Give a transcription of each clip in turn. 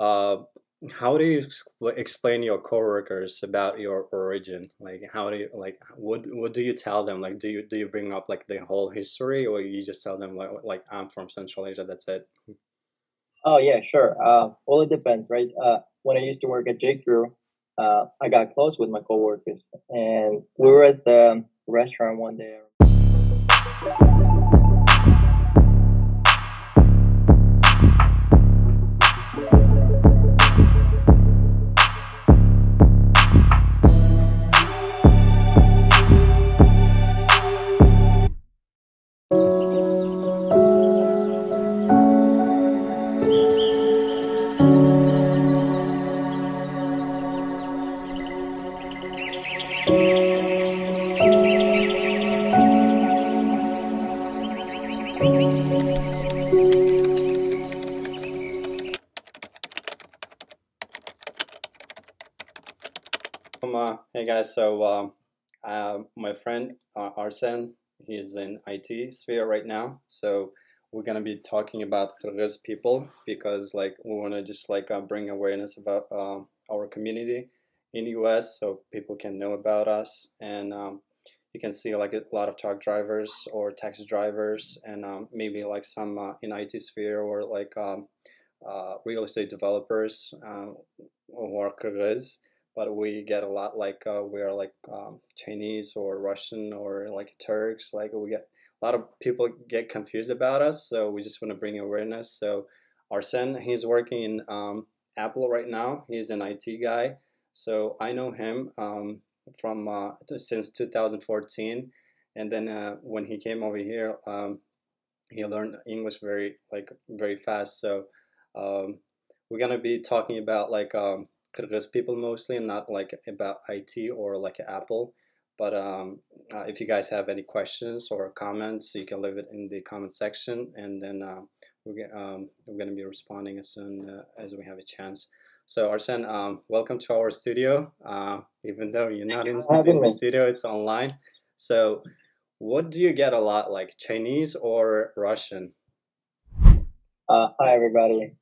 Uh, how do you explain your coworkers about your origin? Like, how do you what do you tell them? Like, do you bring up like the whole history, or you just tell them like I'm from Central Asia, that's it? Oh yeah, sure. Well, it depends, right? When I used to work at J.Crew, I got close with my coworkers, and we were at the restaurant one day. Hey guys, so my friend Arsen, he's in IT sphere right now. So we're gonna be talking about Kyrgyz people because like we wanna just bring awareness about our community in US so people can know about us and you can see like a lot of truck drivers or taxi drivers and maybe like some in IT sphere or real estate developers who are Kyrgyz, but we get a lot we are Chinese or Russian or like Turks. Like we get a lot of people get confused about us, so we just want to bring awareness. So Arsen, he's working in Apple right now. He's an IT guy, so I know him from since 2014, and then when he came over here, he learned English very fast. So um, we're gonna be talking about Kyrgyz people mostly, and not like about IT or like Apple. But if you guys have any questions or comments, you can leave it in the comment section, and then we're gonna be responding as soon as we have a chance. So Arsen, welcome to our studio. Even though you're not For in having the me. studio, it's online. So what do you get a lot, like Chinese or Russian? Hi everybody.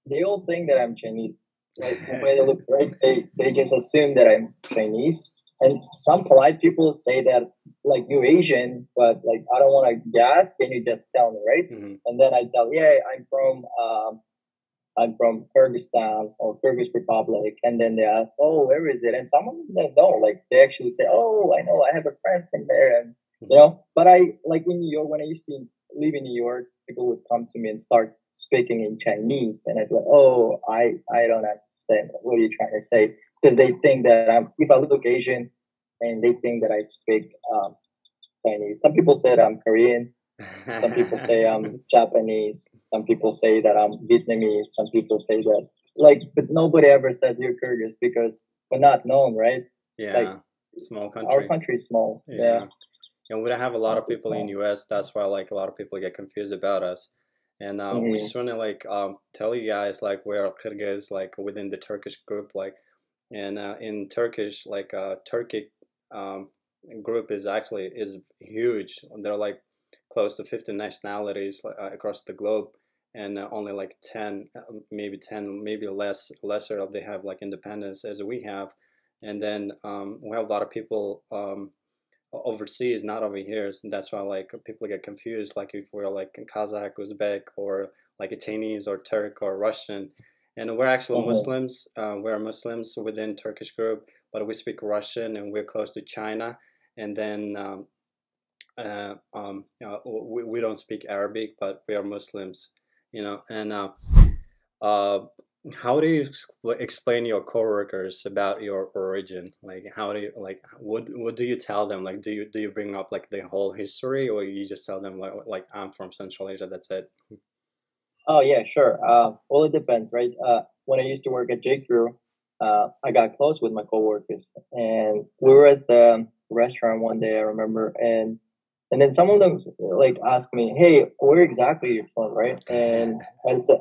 They all think that I'm Chinese. Like when they look, right, they just assume that I'm Chinese. And some polite people say that like you Asian, but like I don't want to guess. Can you just tell me, right? Hmm. And then I tell, yeah, I'm from Kyrgyzstan or Kyrgyz Republic, and then they ask, oh, where is it? And some of them don't. Like they actually say, oh, I know, I have a friend from there, and you Hmm. know. But I like in New York when I used to live in New York, people would come to me and start speaking in Chinese, and I'd be like, oh, I don't understand. What are you trying to say? Because they think that if I look Asian, and they think that I speak Chinese. Some people say that I'm Korean. Some people say I'm Japanese. Some people say that I'm Vietnamese. Some people say that but nobody ever says you're Kyrgyz because we're not known, right? Like Yeah, small our country. country is small. Yeah, Yeah, and we don't have a lot of country is people in small. US. That's why like a lot of people get confused about us. And we Hmm. just want to tell you guys like we're Kyrgyz like within the Turkish group and in Turkish Turkic um, group is huge. There are like close to 50 nationalities across the globe, and only like 10, maybe 10, maybe lesser of they have like independence as we have, and then we have a lot of people overseas, not over here. So that's why like people get confused, like if we're like Kazakh, Uzbek, or like a Chinese or Turk or Russian. And we're actually Hmm. Muslims. We're Muslims within Turkish group, but we speak Russian and we're close to China. And then we don't speak Arabic, but we are Muslims, And uh, how do you explain your coworkers about your origin? Like, how do you what do you tell them? Like, do you bring up like the whole history, or you just tell them like I'm from Central Asia, that's it? Oh yeah, sure. Well, it depends, right? When I used to work at J.Crew, I got close with my coworkers, and we were at the restaurant one day. I remember, and then some of them like asked me, "Hey, where exactly are you from?" Right? And I said,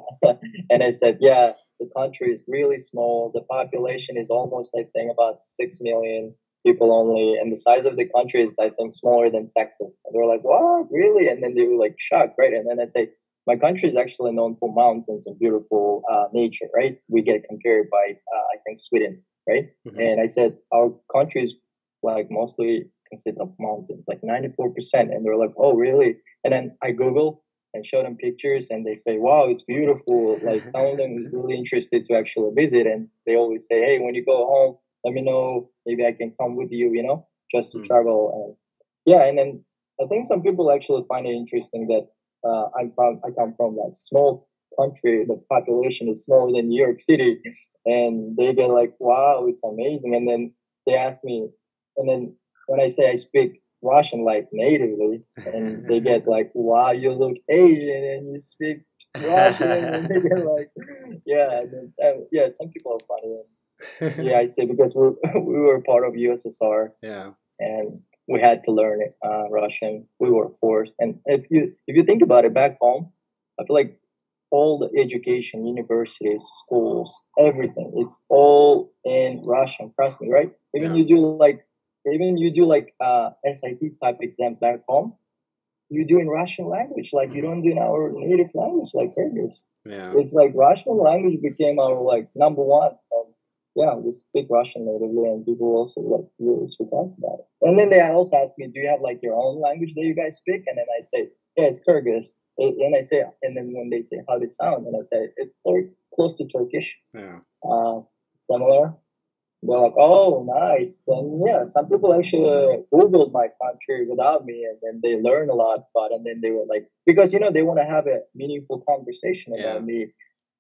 and I said, "Yeah, the country is really small. The population is almost, I think, about 6 million people only, and the size of the country is, I think, smaller than Texas." And they were like, "What? Really?" And then they were like shocked, right? And then I say, my country is actually known for mountains and beautiful nature, right? We get compared by I think Sweden, right? Hmm. And I said our country is like mostly consist of mountains, like 94%. And they're like, oh, really? And then I Google and show them pictures, and they say, wow, it's beautiful. Like some of them is really interested to actually visit, and they always say, hey, when you go home, let me know. Maybe I can come with you, just to travel. And yeah, and then I think some people actually find it interesting that I come from that small country. The population is smaller than New York City, and they get like, "Wow, it's amazing." And then they ask me, and then when I say I speak Russian like natively, and they get like, "Wow, you look Asian and you speak Russian," and they get like, "Yeah, and then, yeah." Some people are funny. Yeah, I say because we were part of USSR, Yeah. and we had to learn Russian. We were forced, and if you think about it, back home, I feel like all the education, universities, schools, everything, it's all in Russian. Trust me, right? Yeah. Even you do like SIT type exam back home, you do in Russian language, like you don't do in our native language, like Kyrgyz. Yeah. It's like Russian language became our like number one. And yeah, we speak Russian natively, and people also like really surprised about it. And then they also ask me, "Do you have like your own language that you guys speak?" And then I say, "Yeah, it's Kyrgyz." And I say, and then when they say how does it sound, and I say it's close to Turkish, Yeah. uh, similar. They're like, oh, nice. And yeah, some people actually Googled my country without me, and then they learn a lot about it. And then they were like, because, they want to have a meaningful conversation about Yeah. me,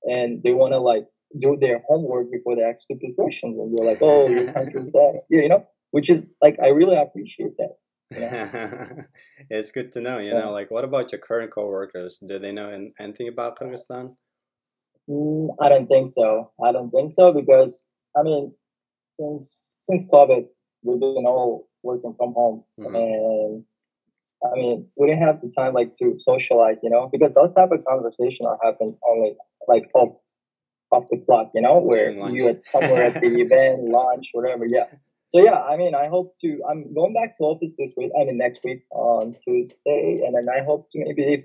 and they want to like do their homework before they ask stupid questions. And they're like, oh, your country is that. Yeah, which is like, I really appreciate that, you know? It's good to know, Yeah. like what about your current coworkers? Do they know anything about Kyrgyzstan? I don't think so. I don't think so because, I mean, since COVID, we've been all working from home, Hmm. and I mean, we didn't have the time like to socialize, because those type of conversation are happen only like off the clock, where During you lunch. at somewhere at the event, lunch, whatever. Yeah. So yeah, I mean, I hope to. I'm going back to office this week. I mean, next week on Tuesday, and then I hope to maybe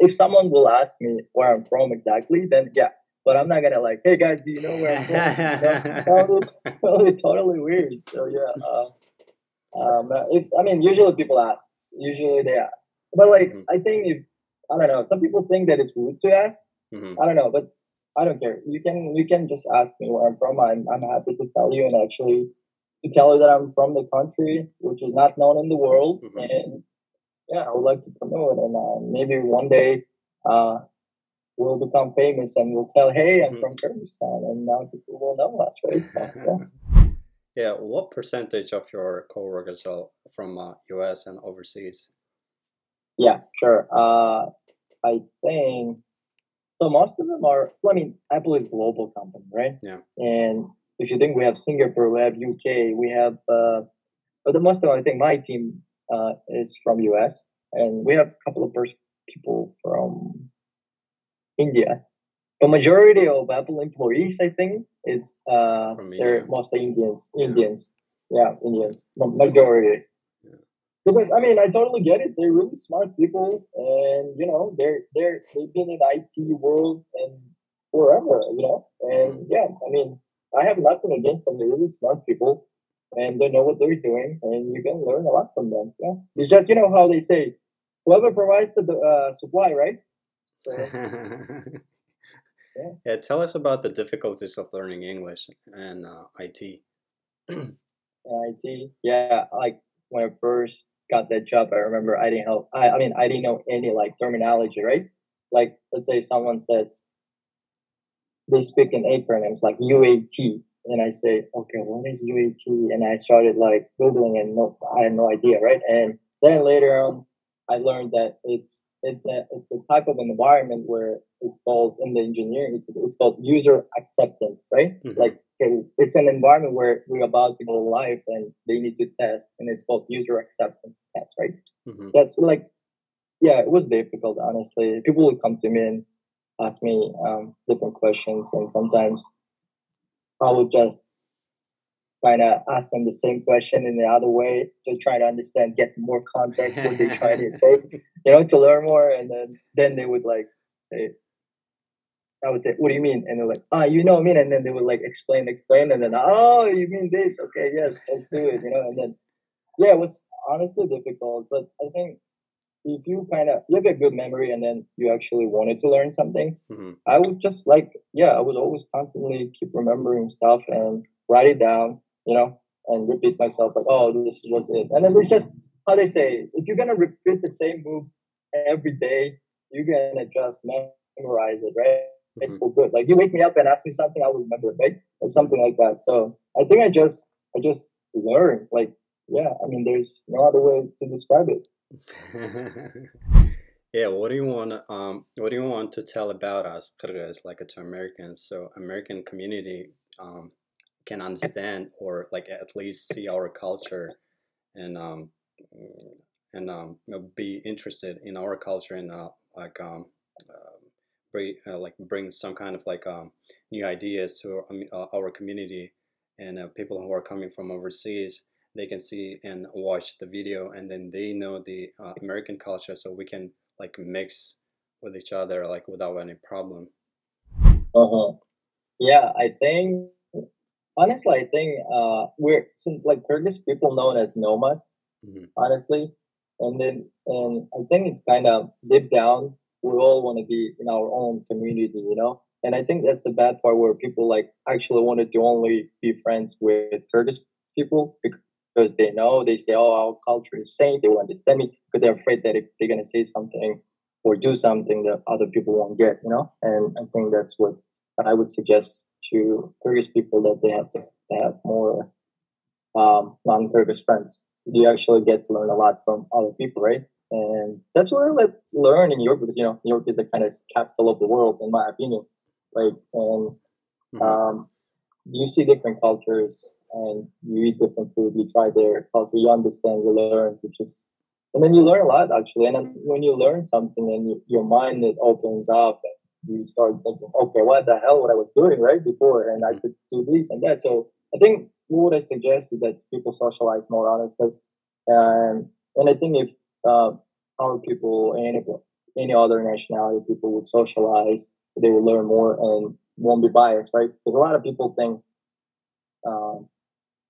if someone will ask me where I'm from exactly, then yeah. But I'm not gonna like, hey guys, do you know where I'm from? That would be totally weird. So yeah, if I mean, usually people ask. Usually they ask, but like Hmm. I think if I don't know, some people think that it's rude to ask. Hmm. I don't know, but I don't care. You can just ask me where I'm from. I'm happy to tell you, and actually to tell you that I'm from the country which is not known in the world, Hmm. and yeah, I would like to promote it, and maybe one day uh, we'll become famous and we'll tell, hey, I'm from Kyrgyzstan, and now people will know us, right? So yeah. Yeah, what percentage of your coworkers are from US and overseas? Yeah, sure. I think so. Most of them are. Well, I mean, Apple is a global company, right? Yeah. And if you think we have Singapore, we have UK, we have. But the most of them, I think my team is from US, and we have a couple of people from India. The majority of Apple employees, I think, From they're India. mostly Indians. Yeah. Indians, yeah, Indians. Majority. Yeah. Because I mean, I totally get it. They're really smart people, and they've been in IT world and forever, Hmm. And yeah, I mean, I have nothing against them. They're really smart people, and they know what they're doing, and you can learn a lot from them. Yeah, it's Hmm. just how they say, whoever provides the supply, right? So yeah, Yeah, tell us about the difficulties of learning English and IT. IT. Yeah, like when I first got that job, I remember I didn't help. I mean, I didn't know any like terminology, right? Like, let's say someone says they speak in acronyms like UAT, and I say, okay, what is UAT? And I started like googling, and no, I had no idea, right? And then later on, I learned that it's a type of environment where it's called in the engineering, it's called user acceptance, right? Hmm. Like it's an environment where we're about to go live, and they need to test, and it's called user acceptance test, right? Hmm. That's like, yeah, it was difficult, honestly. People would come to me and ask me different questions, and sometimes I would just kind of ask them the same question in the other way to try to understand, get more context what they're trying to say, to learn more. And then they would like say, I would say, "What do you mean?" And they're like, "Ah, you know what I mean." And then they would like explain, and then, "Oh, you mean this? Okay, yes, let's do it." And then yeah, it was honestly difficult, but I think if you have a good memory and then you actually wanted to learn something, Hmm. I would just like, yeah, I would always constantly keep remembering stuff and write it down, and repeat myself like, oh, this was it. And then it's just how they say, if you're gonna repeat the same move every day, you're gonna just memorize it, right? Hmm. For good. Like you wake me up and ask me something, I will remember it, right? Or something like that. So I think I just learned. Like, yeah, I mean, there's no other way to describe it. Yeah, what do you want to tell about us, Kyrgyz, like to Americans, so American community can understand or like at least see our culture and be interested in our culture and like bring some kind of like new ideas to our community and people who are coming from overseas, they can see and watch the video and then they know the American culture, so we can like mix with each other like without any problem. Uh-huh. Yeah, I think honestly, I think we're since like Kyrgyz people known as nomads, Hmm. honestly, and I think it's kind of deep down we all want to be in our own community. And I think that's the bad part where people like actually wanted to only be friends with Kyrgyz people because they say, oh, our culture is same, they will understand me, but they're afraid that if they're gonna say something or do something that other people won't get. And I think that's what I would suggest to Kyrgyz people, that they have to have more non-Kyrgyz friends. You actually get to learn a lot from other people, right? And that's what I like learn in New York, because New York is the kind of capital of the world, in my opinion. Like, and Hmm. um, you see different cultures and you eat different food. You try their culture, you understand, you learn, and then you learn a lot actually. And then when you learn something and your mind it opens up and you start thinking, okay, what the hell what I was doing right before, and I Hmm. could do this and that. So I think what I suggest is that people socialize more honestly, and I think if uh, our people and any other nationality people would socialize, they will learn more and won't be biased, right? Because a lot of people think um,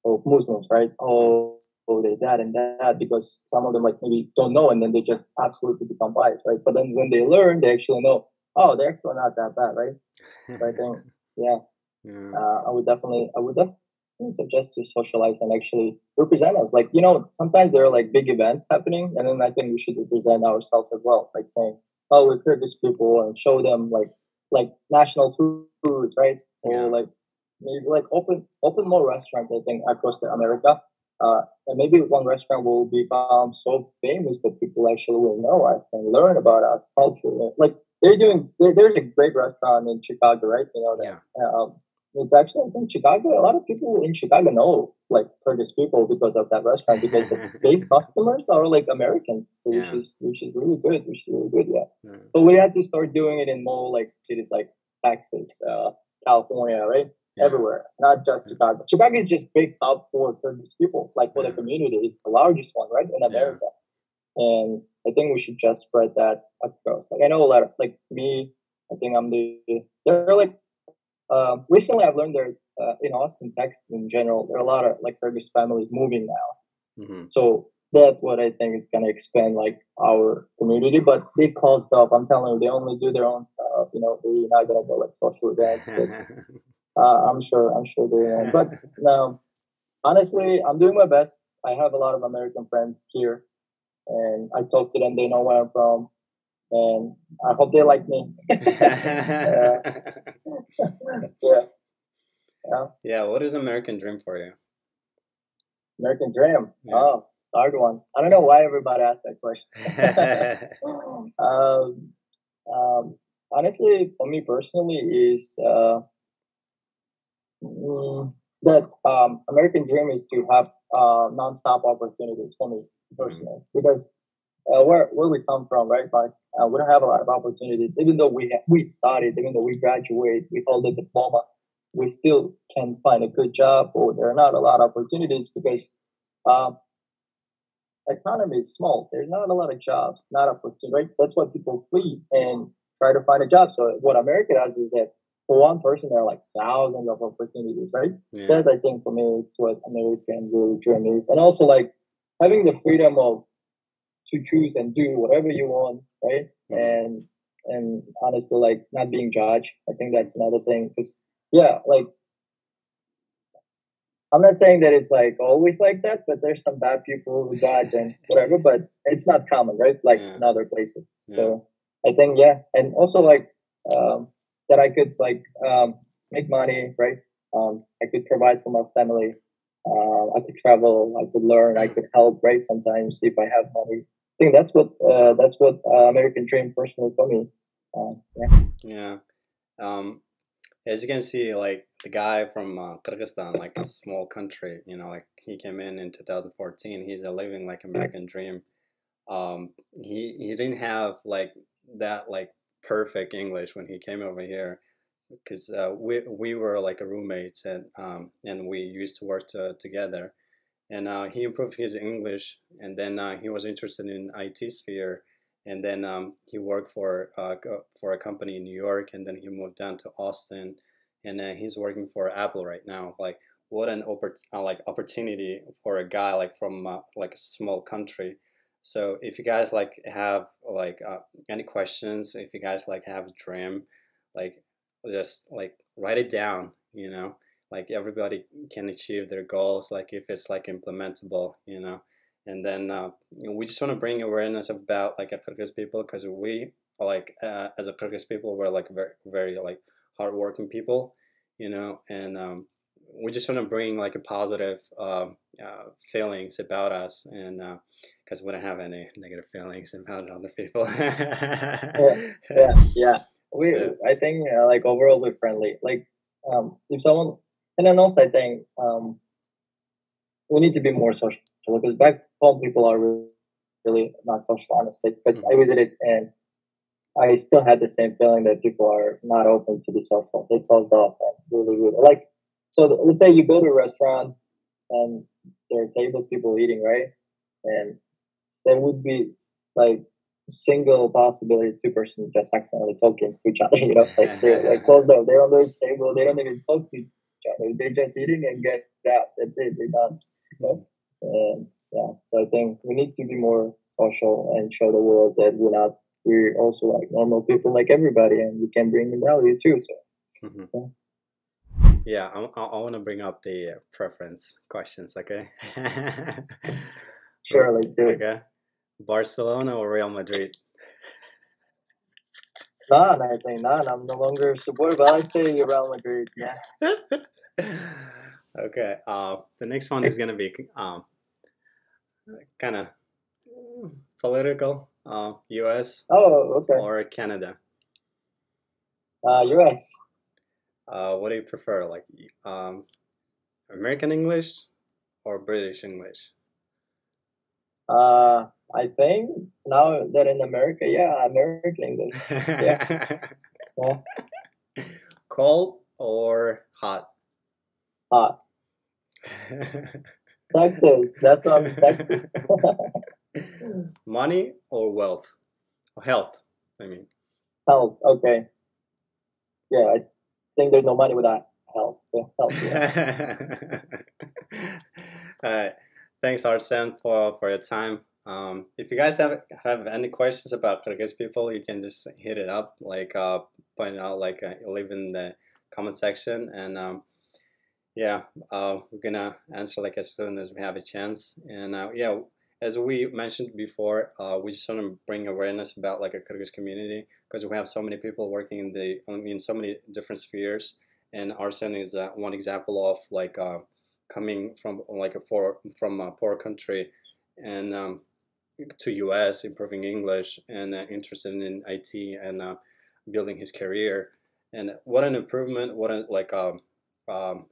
of Muslims, right? Hmm. Oh, they that and that, because some of them like maybe don't know, and then they just absolutely become biased, right? But then when they learn, they actually know, oh, they're actually not that bad, right? So I think, yeah, Yeah. I would definitely suggest to socialize and actually represent us. Like, sometimes there are like big events happening, and then I think we should represent ourselves as well. Like saying, "Oh, we're Kyrgyz people," and show them like national foods, right? Or Yeah. like maybe like open more restaurants. I think across the America, and maybe one restaurant will become so famous that people actually will know us and learn about us culture. Like there's a great restaurant in Chicago, right? You know that. Yeah. It's actually, I think, Chicago. A lot of people in Chicago know like Turkish people because of that restaurant, because the base customers are like Americans, so which Yeah. is which is really good. Which is really good, yeah. Yeah. But we had to start doing it in more like cities like Texas, California, right? Yeah. Everywhere, not just Chicago. Chicago is just big hub for Turkish people, like for the Yeah. community. It's the largest one, right, in Yeah. America. And I think we should just spread that across. Like I know a lot of like me. I think I'm the. There are like recently, I've learned there in Austin, Texas, in general, there are a lot of like Turkish families moving now. Hmm. So that's what I think is going to expand like our community. But they closed up. I'm telling you, they only do their own stuff. They're not going to go like social events because I'm sure they won't. But no, honestly, I'm doing my best. I have a lot of American friends here, and I talk to them. They know where I'm from, and I hope they like me. uh, yeah, yeah. Yeah, what is American dream for you? American Dream. Yeah. Oh, hard one. I don't know why everybody asked that question. um, honestly, for me personally, is that American Dream is to have non-stop opportunities for me Mhm. personally, because where we come from, right, Max? We don't have a lot of opportunities. Even though we studied, even though we graduate, we hold a diploma. we still can find a good job, or there are not a lot of opportunities because uh, economy is small. There's not a lot of jobs, not opportunity. Right? That's why people flee and try to find a job. So what America does is that for one person, there are like thousands of opportunities. Right? Yeah. That I think for me, it's what American really dream is, and also like having the freedom of to choose and do whatever you want, right? Mm-hmm. And honestly, like not being judged. I think that's another thing. Because yeah, like I'm not saying that it's like always like that, but there's some bad people who judge and whatever. But it's not common, right? Like Yeah. in other places. Yeah. So I think yeah, and also like that I could like make money, right? I could provide for my family. I could travel. I could learn. I could help, right? Sometimes if I have money, I think that's what American dream personally for me. Yeah. Yeah. Um, as you can see, like the guy from Kyrgyzstan, like a small country, you know, like he came in 2014. He's a living like American dream. He didn't have like that like perfect English when he came over here because we were like a roommates and we used to work together. And he improved his English, and then he was interested in IT sphere, and then he worked for a company in New York, and then he moved down to Austin, and he's working for Apple right now. Like what an like opportunity for a guy like a small country. So if you guys like have like any questions, if you guys like have a dream, like just like write it down, you know, like everybody can achieve their goals like if it's like implementable, you know. And then you know, we just want to bring awareness about like a Kyrgyz people because we like as a Kyrgyz people we're like very like hardworking people, you know. And we just want to bring like a positive feelings about us, and because we don't have any negative feelings about other people. Yeah, yeah, yeah. We, So I think, like overall, we're friendly. Like, if someone, and then also, I think, we need to be more social because back home people are really not social, honestly. Because I mhm. visited and I still had the same feeling that people are not open to be social. They closed off and really like. So let's say you go to a restaurant and there are tables people eating, right? And there would be like single possibility two persons just accidentally talking to each other, like they're like closed up, they're on their table, they don't even talk to each other, they're just eating and get out. That's it, they're done. You know? And yeah, so I think we need to be more social and show the world that we're also like normal people like everybody and we can bring in value too. So Mhm. yeah. Yeah, I want to bring up the preference questions, okay? Sure, let's do it. Okay. Barcelona or Real Madrid? None, I think none. I'm no longer a supporter, but I'd say Real Madrid. Yeah. Okay. The next one is gonna be kind of political. U.S. Oh, okay. or Canada? US. What do you prefer, like um, American English or British English? I think now that in America, yeah, American English. Yeah, yeah, Cold or hot? hot. Texas. That's why I'm in Texas. Money or wealth? Or health, I mean. Health. Okay. Yeah, I think there's no money without health. So health. Yeah. All right. Thanks, Arsen, for your time. If you guys have any questions about Kyrgyz people, you can just hit it up, like point out, like leave in the comment section, and yeah, we're gonna answer like as soon as we have a chance. And yeah, as we mentioned before, we just want to bring awareness about like a Kyrgyz community because we have so many people working in so many different spheres. And Arsen is one example of like coming from like from a poor country and to US, improving English and interested in IT and building his career. And what an improvement! What a like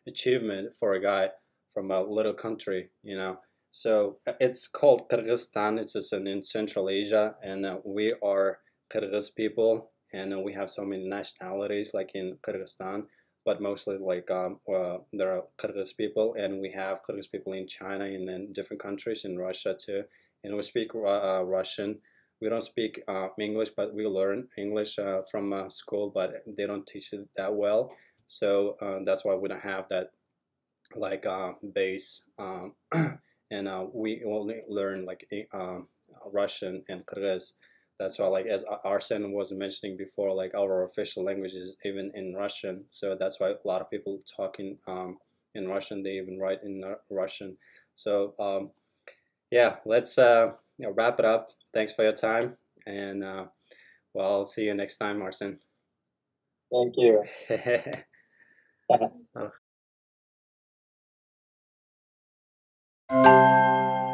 achievement for a guy from a little country, you know. So it's called Kyrgyzstan. It's just in Central Asia, and we are Kyrgyz people, and we have so many nationalities like in Kyrgyzstan. but mostly like there are Kyrgyz people, and we have Kyrgyz people in China and then different countries in Russia too. And we speak Russian. We don't speak English, but we learn English from school, but they don't teach it that well. So that's why we don't have that like base, and we only learn like Russian and Kyrgyz. That's why, like as Arsen was mentioning before, like our official language is even in Russian. So that's why a lot of people talking in Russian. They even write in Russian. So yeah, let's wrap it up. Thanks for your time, and well, I'll see you next time, Arsen. Thank you. Oh.